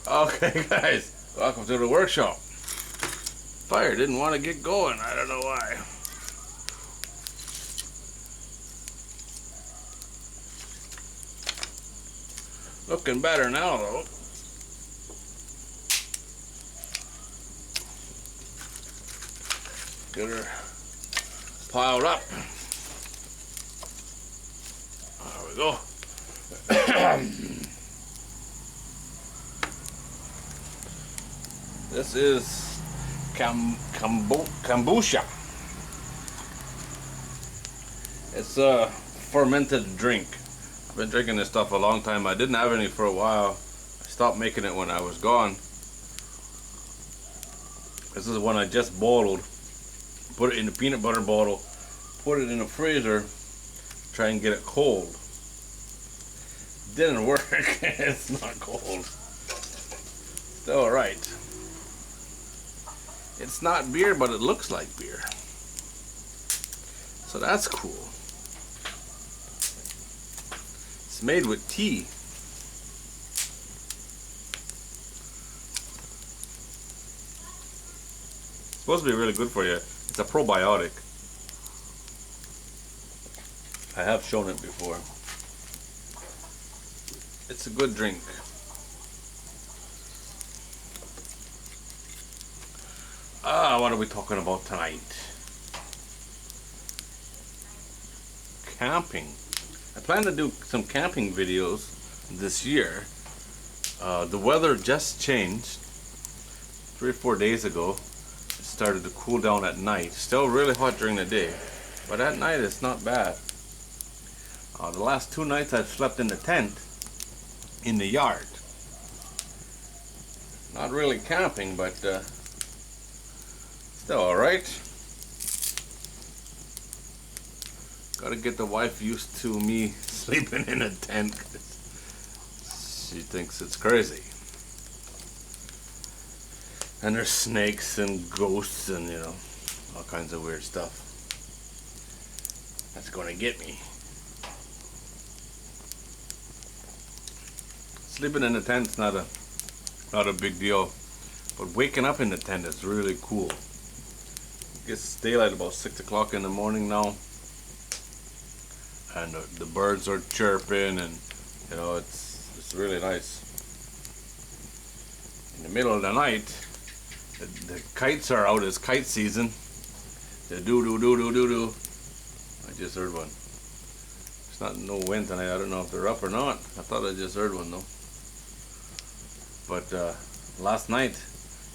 Okay, guys, welcome to the workshop. Fire didn't want to get going. I don't know why. Looking better now, though. Get her piled up. There we go. This is kombucha. It's a fermented drink. I've been drinking this stuff a long time. I didn't have any for a while. I stopped making it when I was gone. This is one I just bottled. Put it in a peanut butter bottle. Put it in the freezer. Try and get it cold. Didn't work. It's not cold. Still alright. It's not beer, but it looks like beer. So that's cool. It's made with tea. It's supposed to be really good for you. It's a probiotic. I have shown it before. It's a good drink. What are we talking about tonight? Camping. I plan to do some camping videos this year. The weather just changed. 3 or 4 days ago, it started to cool down at night. Still really hot during the day, but at night it's not bad. The last 2 nights I've slept in the tent in the yard. Not really camping, but still alright. Gotta get the wife used to me sleeping in a tent. She thinks it's crazy. And there's snakes and ghosts and, you know, all kinds of weird stuff. That's gonna get me. Sleeping in a tent's not a big deal, but waking up in the tent is really cool. It gets daylight about 6 o'clock in the morning now, and the birds are chirping, and you know it's really nice. In the middle of the night, the kites are out. It's kite season. The doo doo doo doo doo doo. I just heard one. There's not no wind tonight. I don't know if they're up or not. I thought I just heard one though. But last night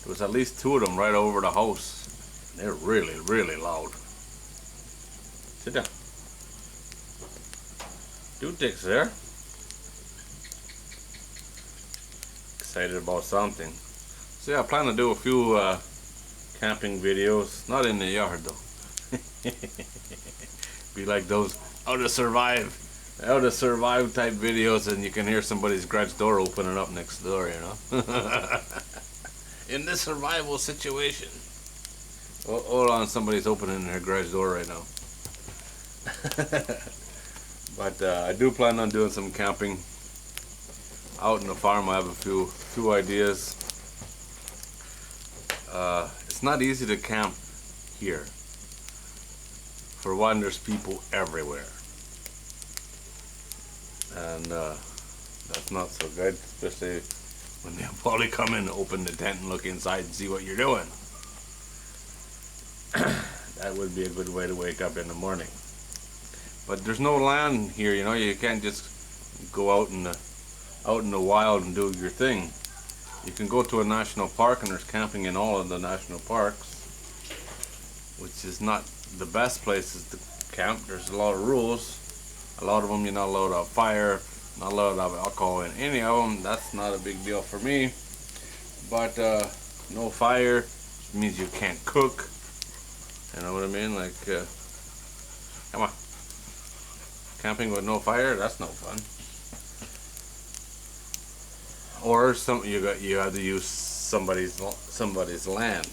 there was at least 2 of them right over the house. They're really, really loud. Sit down. Dutick's there. Excited about something. So yeah, I plan to do a few camping videos. Not in the yard though. Be like those how to survive type videos, and you can hear somebody's garage door opening up next door, you know. In this survival situation. Oh, hold on, somebody's opening their garage door right now. But I do plan on doing some camping out in the farm. I have a few ideas. It's not easy to camp here. For one, there's people everywhere. And that's not so good, especially when they'll probably come in, open the tent and look inside and see what you're doing. That would be a good way to wake up in the morning. But there's no land here, you know. You can't just go out in the wild and do your thing. You can go to a national park, and there's camping in all of the national parks, which is not the best places to camp. There's a lot of rules. A lot of them, you're not allowed to have fire, not allowed to have alcohol in any of them. That's not a big deal for me. But no fire means you can't cook. You know what I mean? Like, come on. Camping with no fire, that's no fun. Or you have to use somebody's land.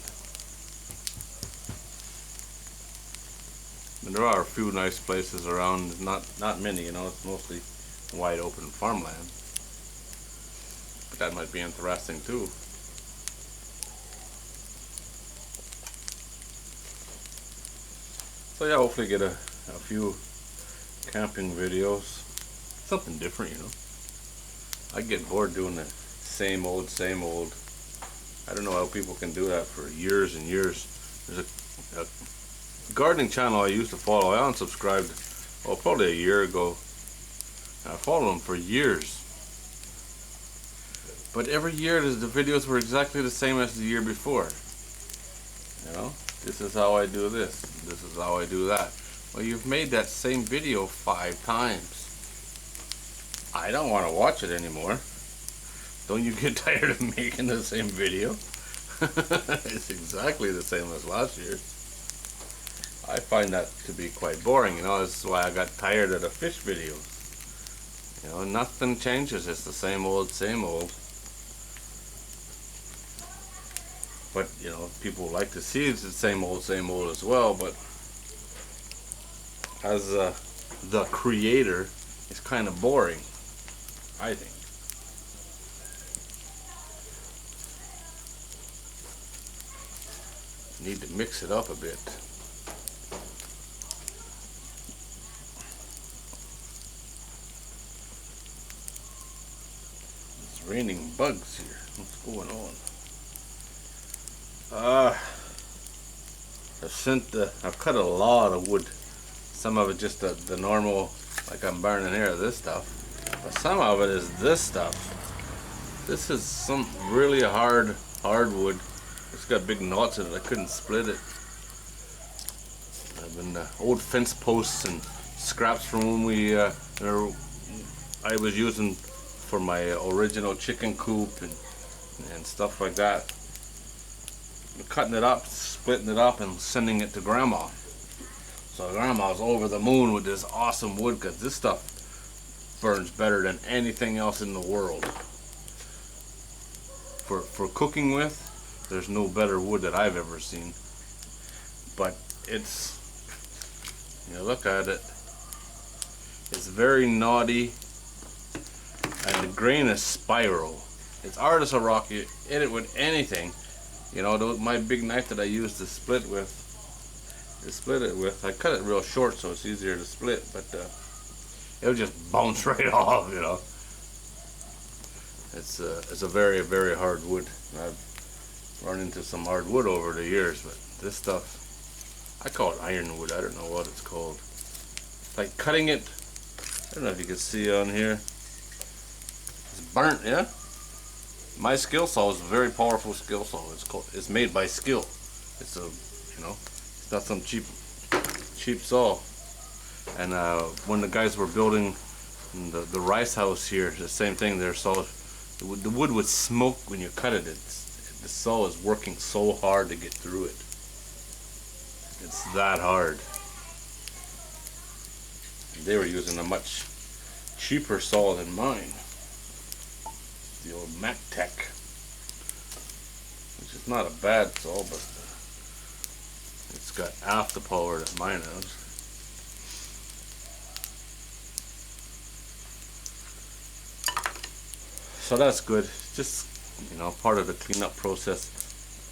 And there are a few nice places around, not many, you know. It's mostly wide open farmland. But that might be interesting too. So yeah, hopefully get a few camping videos. Something different, you know. I get bored doing the same old, same old. I don't know how people can do that for years and years. There's a gardening channel I used to follow. I unsubscribed, well, probably a year ago. I followed them for years. But every year the videos were exactly the same as the year before. You know, this is how I do this. This is how I do that. Well, you've made that same video 5 times. I don't want to watch it anymore. Don't you get tired of making the same video? It's exactly the same as last year. I find that to be quite boring, you know. That's why I got tired of the fish videos. You know, nothing changes. It's the same old, same old. But, you know, people like to see it's the same old as well. But as the creator, it's kind of boring, I think. Need to mix it up a bit. It's raining bugs here. What's going on? I've cut a lot of wood. Some of it just the normal, like I'm burning here, this stuff. But some of it is this stuff. This is some really hardwood. It's got big knots in it. I couldn't split it. I've been old fence posts and scraps from when I was using for my original chicken coop and stuff like that. Cutting it up, splitting it up, and sending it to Grandma. So Grandma's over the moon with this awesome wood, because this stuff burns better than anything else in the world. For cooking with, there's no better wood that I've ever seen. But it's, you know, look at it. It's very knotty, and the grain is spiral. It's hard as a rock. You hit it with anything. You know, my big knife that I used to split it with, I cut it real short so it's easier to split, but it'll just bounce right off, you know. It's a very, very hard wood. I've run into some hard wood over the years, but this stuff, I call it ironwood. I don't know what it's called. Like cutting it, I don't know if you can see on here. It's burnt, yeah. My skill saw is a very powerful skill saw. It's made by Skill. It's a, you know, it's not some cheap saw. And when the guys were building the rice house here, the same thing. Their saw, the wood would smoke when you cut it. The saw is working so hard to get through it. It's that hard. They were using a much cheaper saw than mine. The old MacTech, which is not a bad saw, but it's got half the power that mine has. So that's good. Just, you know, part of the cleanup process.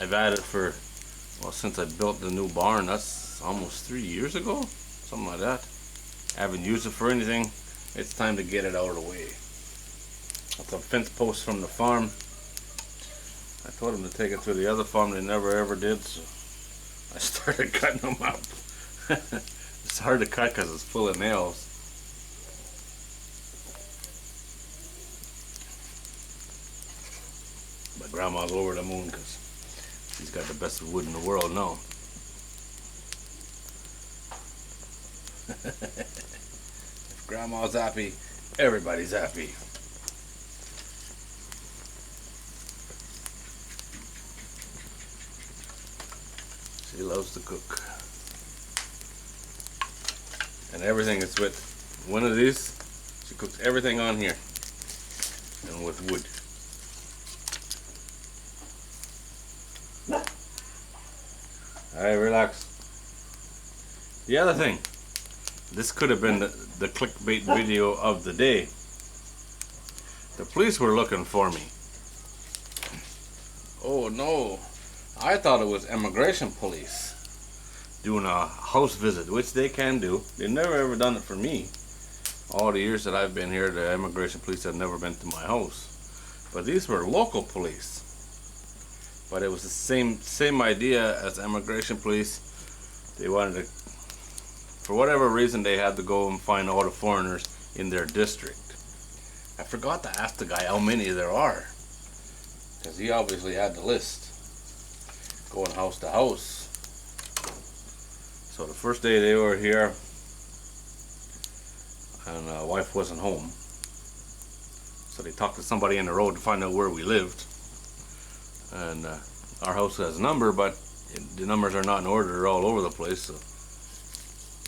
I've had it for, well, since I built the new barn. That's almost 3 years ago, something like that. I haven't used it for anything. It's time to get it out of the way. That's a fence post from the farm. I told them to take it to the other farm. They never ever did, so I started cutting them up. It's hard to cut because it's full of nails. But Grandma's over the moon because she's got the best wood in the world now. If Grandma's happy, everybody's happy. She loves to cook. And everything is with one of these. She cooks everything on here. And with wood. Alright, relax. The other thing. This could have been the clickbait video of the day. The police were looking for me. Oh no, I thought it was immigration police doing a house visit, which they can do. They've never ever done it for me. All the years that I've been here, the immigration police have never been to my house. But these were local police. But it was the same idea as immigration police. They wanted to, for whatever reason, they had to go and find all the foreigners in their district. I forgot to ask the guy how many there are, because he obviously had the list, going house to house. So the first day they were here, and wife wasn't home, so they talked to somebody in the road to find out where we lived. And our house has a number, but the numbers are not in order. They're all over the place. So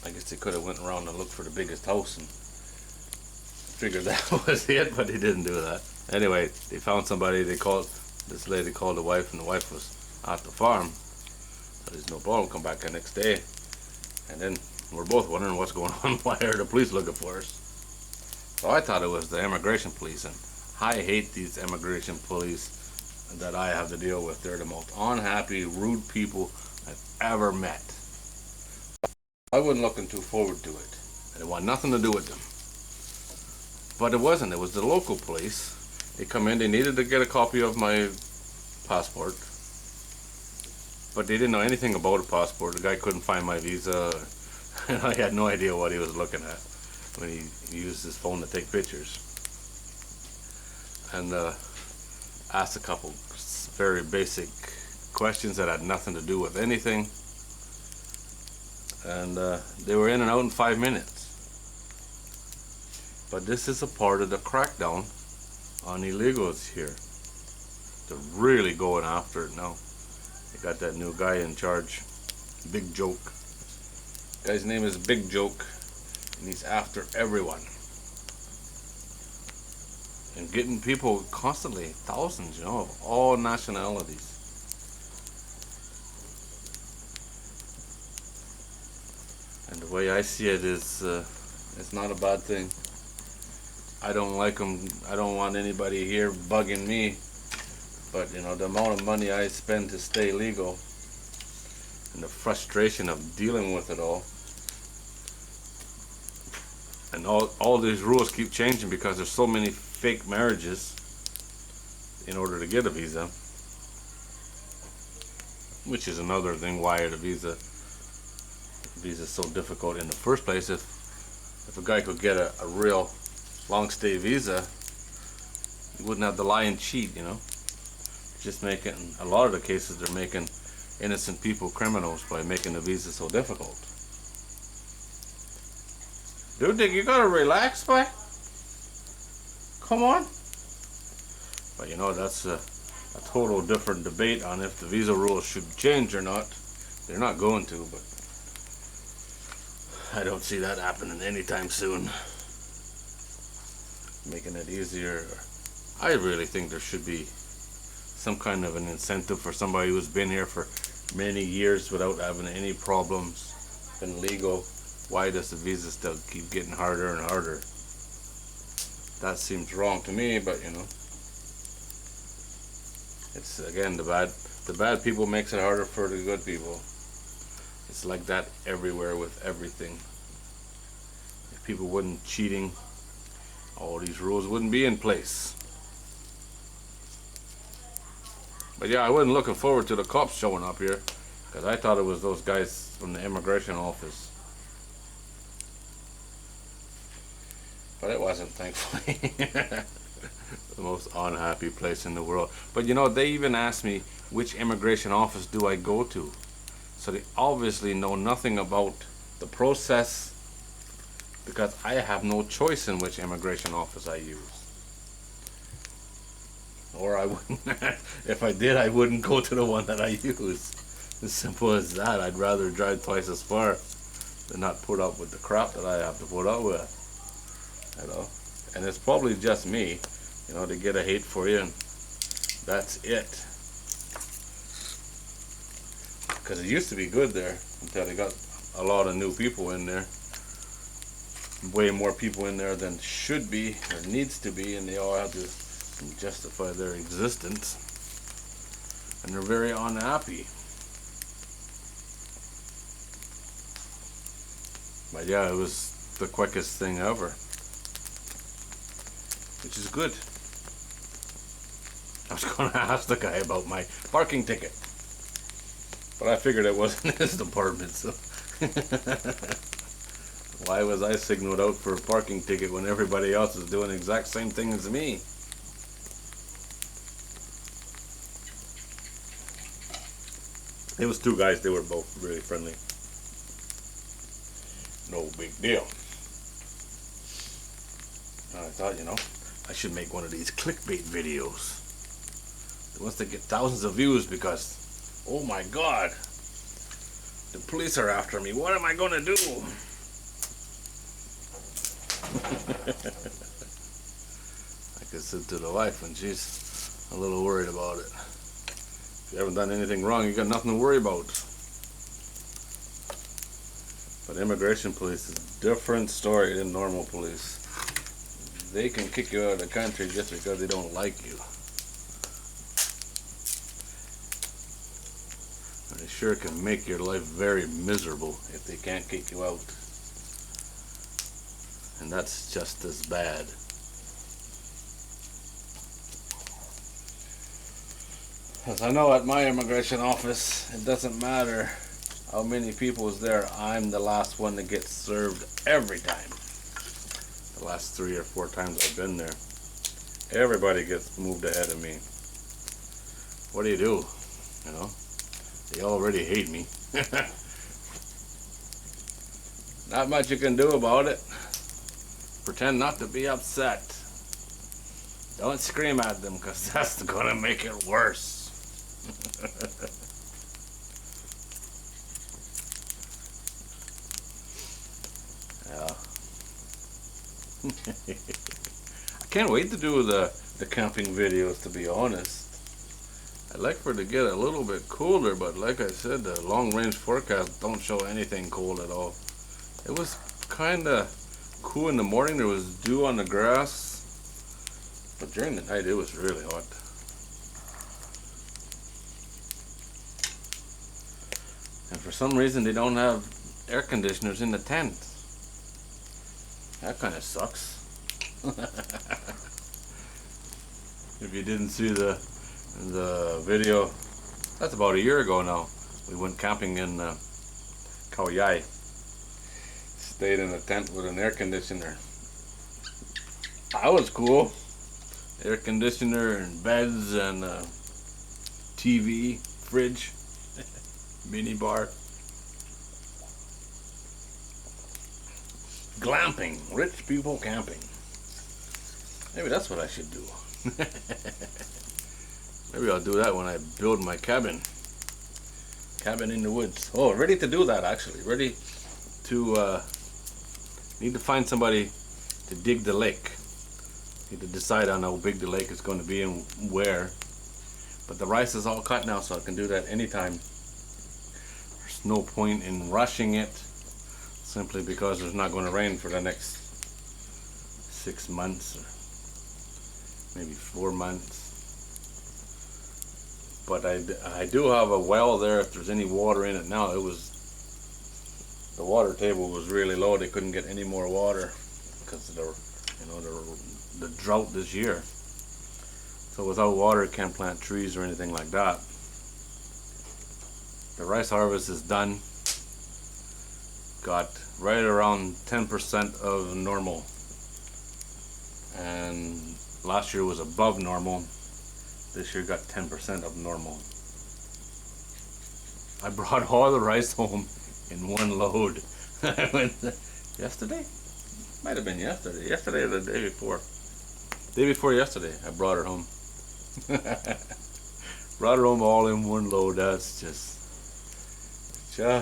I guess they could have went around and looked for the biggest house and figured that was it, but they didn't do that. Anyway, they found somebody. This lady called the wife, and the wife was at the farm. So there's no problem. Come back the next day, and then we're both wondering what's going on. Why are the police looking for us? So I thought it was the immigration police, and I hate these immigration police that I have to deal with. They're the most unhappy, rude people I've ever met. I wasn't looking too forward to it. I didn't want nothing to do with them. But it wasn't. It was the local police. They come in, they needed to get a copy of my passport. But they didn't know anything about a passport. The guy couldn't find my visa. And I had no idea what he was looking at when he used his phone to take pictures. And asked a couple very basic questions that had nothing to do with anything, and they were in and out in 5 minutes. But this is a part of the crackdown on illegals here. They're really going after it now. They got that new guy in charge, Big Joke. Guy's name is Big Joke, and he's after everyone. And getting people constantly, thousands, of all nationalities. And the way I see it is, it's not a bad thing. I don't like them. I don't want anybody here bugging me. But, the amount of money I spend to stay legal, and the frustration of dealing with it all. And all these rules keep changing because there's so many fake marriages in order to get a visa, which is another thing why the visa is so difficult in the first place. If a guy could get a real long stay visa, he wouldn't have to lie and cheat. Just making, a lot of the cases, they're making innocent people criminals by making the visa so difficult. Dude, you gotta relax, boy. Come on. But that's a total different debate on if the visa rules should change or not. They're not going to, but I don't see that happening anytime soon. Making it easier. I really think there should be some kind of an incentive for somebody who's been here for many years without having any problems, been legal. Why does the visa still keep getting harder and harder? That seems wrong to me, but it's again the bad people makes it harder for the good people. It's like that everywhere with everything. If people wouldn't cheating, all these rules wouldn't be in place. But yeah, I wasn't looking forward to the cops showing up here, because I thought it was those guys from the immigration office. But it wasn't, thankfully. The most unhappy place in the world. But they even asked me, which immigration office do I go to? So they obviously know nothing about the process, because I have no choice in which immigration office I use. Or I wouldn't, if I did, I wouldn't go to the one that I use. As simple as that. I'd rather drive twice as far than not put up with the crap that I have to put up with. And it's probably just me, they get a hate for you, and that's it. Because it used to be good there until they got a lot of new people in there. Way more people in there than should be or needs to be, and they all have to justify their existence. and they're very unhappy. But yeah, it was the quickest thing ever, which is good. I was going to ask the guy about my parking ticket, but I figured it wasn't his department, so why was I signaled out for a parking ticket when everybody else is doing the exact same thing as me? It was two guys, they were both really friendly. No big deal. I thought, you know, I should make one of these clickbait videos. It wants to get thousands of views because, oh my God, the police are after me. What am I going to do? I could sit to the wife and she's a little worried about it. If you haven't done anything wrong, you got nothing to worry about. But immigration police is a different story than normal police. They can kick you out of the country just because they don't like you. And they sure can make your life very miserable if they can't kick you out. And that's just as bad. As I know at my immigration office, it doesn't matter how many people is there, I'm the last one that gets served every time. The last 3 or 4 times I've been there, everybody gets moved ahead of me. What do? You know, they already hate me. Not much you can do about it. Pretend not to be upset. Don't scream at them, because that's gonna make it worse. Yeah. I can't wait to do the camping videos, to be honest. I'd like for it to get a little bit colder, but like I said, the long range forecast don't show anything cold at all. It was kind of cool in the morning. There was dew on the grass, but during the night it was really hot. And for some reason they don't have air conditioners in the tent. That kind of sucks. If you didn't see the video, that's about a year ago now. We went camping in Kauai. Stayed in a tent with an air conditioner. That was cool. Air conditioner and beds and TV, fridge, mini bar. Glamping, rich people camping. Maybe that's what I should do. Maybe I'll do that when I build my cabin. Cabin in the woods. Oh, ready to do that actually. Ready to, need to find somebody to dig the lake. Need to decide on how big the lake is going to be and where. But the rice is all cut now, so I can do that anytime. There's no point in rushing it, simply because there's not going to rain for the next 6 months or maybe 4 months. But I do have a well there. If there's any water in it now, the water table was really low. They couldn't get any more water because of the drought this year. So without water, you can't plant trees or anything like that. The rice harvest is done. Got right around 10% of normal, and last year was above normal. This year got 10% of normal. I brought all the rice home in one load. I went yesterday? Might have been yesterday. Yesterday or the day before. Day before yesterday, I brought her home. Brought her home all in one load. That's just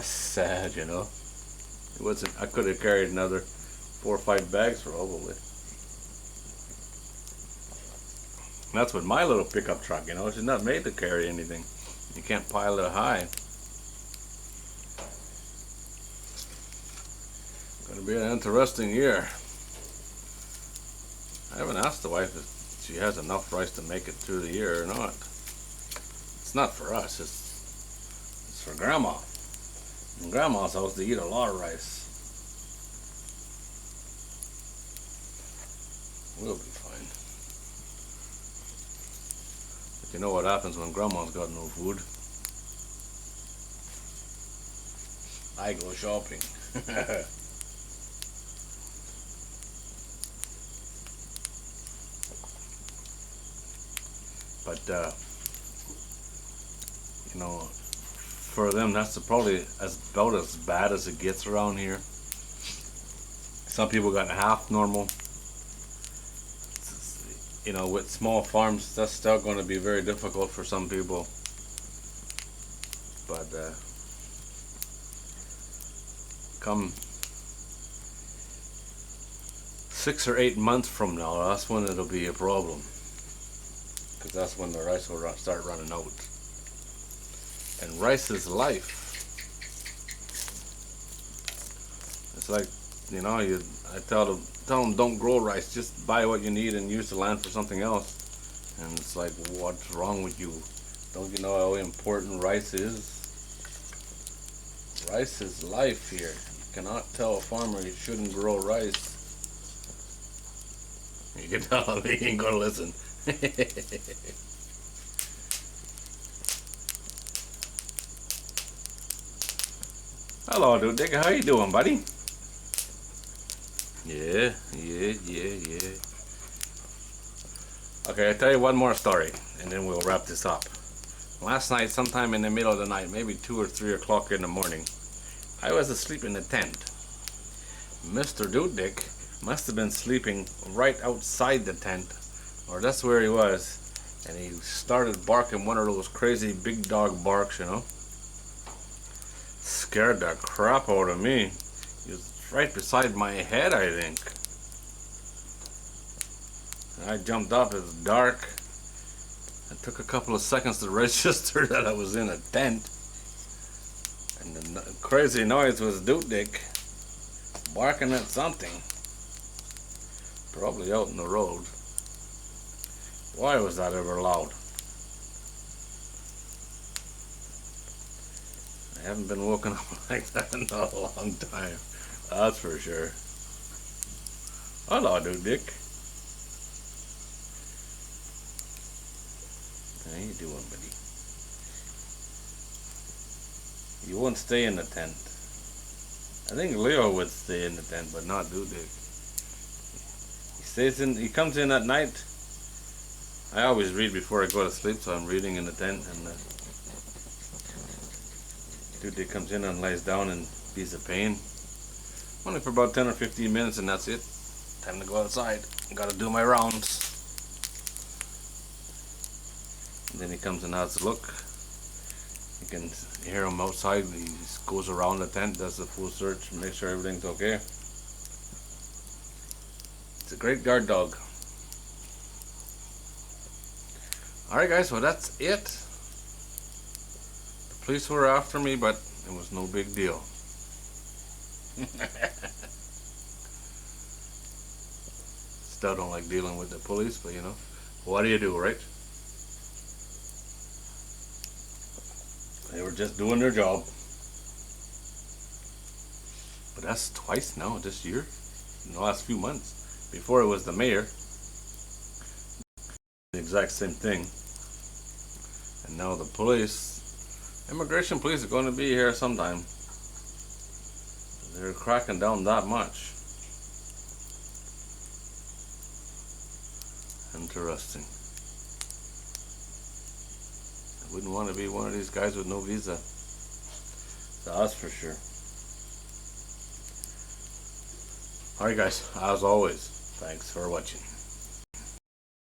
sad, you know. It wasn't. I could have carried another 4 or 5 bags probably. That's with my little pickup truck, you know. It's not made to carry anything. You can't pile it high. Gonna be an interesting year. I haven't asked the wife if she has enough rice to make it through the year or not. It's not for us. It's for Grandma. In Grandma's house, they eat a lot of rice. We'll be fine. But you know what happens when Grandma's got no food? I go shopping. But you know, for them, that's probably about as bad as it gets around here. Some people got half normal. You know, with small farms, that's still going to be very difficult for some people. But come 6 or 8 months from now, that's when it'll be a problem. Because that's when the rice will start running out. And rice is life. It's like, you know, I tell them don't grow rice, just buy what you need and use the land for something else. And it's like, what's wrong with you? Don't you know how important rice is? Rice is life here. You cannot tell a farmer he shouldn't grow rice. You can tell him he ain't gonna listen. Hello, dude Dick. How you doing, buddy? Yeah. Okay, I'll tell you one more story, and then we'll wrap this up. Last night, sometime in the middle of the night, maybe 2 or 3 o'clock in the morning, I was asleep in the tent. Mr. Dude Dick must have been sleeping right outside the tent, or that's where he was, and he started barking one of those crazy big dog barks, you know. Scared the crap out of me. He was right beside my head, I think. I jumped up, it was dark. It took a couple of seconds to register that I was in a tent. And the crazy noise was Dude Dick barking at something. Probably out in the road. Why was that ever loud? I haven't been woken up like that in a long time. That's for sure. Hello, Dude Dick. How you doing, buddy? You won't stay in the tent. I think Leo would stay in the tent, but not Dude Dick. He comes in at night. I always read before I go to sleep, so I'm reading in the tent, and Dude Dick comes in and lies down and beats a pain. Only for about 10 or 15 minutes, and that's it. Time to go outside. Gotta do my rounds. And then he comes and has a look. You can hear him outside. He goes around the tent, does the full search, make sure everything's okay. It's a great guard dog. Alright guys, well that's it. The police were after me, but it was no big deal. Still don't like dealing with the police, but you know, what do you do, right? They were just doing their job. But that's twice now this year, in the last few months. Before it was the mayor, the exact same thing. And now the police, immigration police are going to be here sometime. They're cracking down that much. Interesting. I wouldn't want to be one of these guys with no visa. That's for sure. Alright guys, as always, thanks for watching.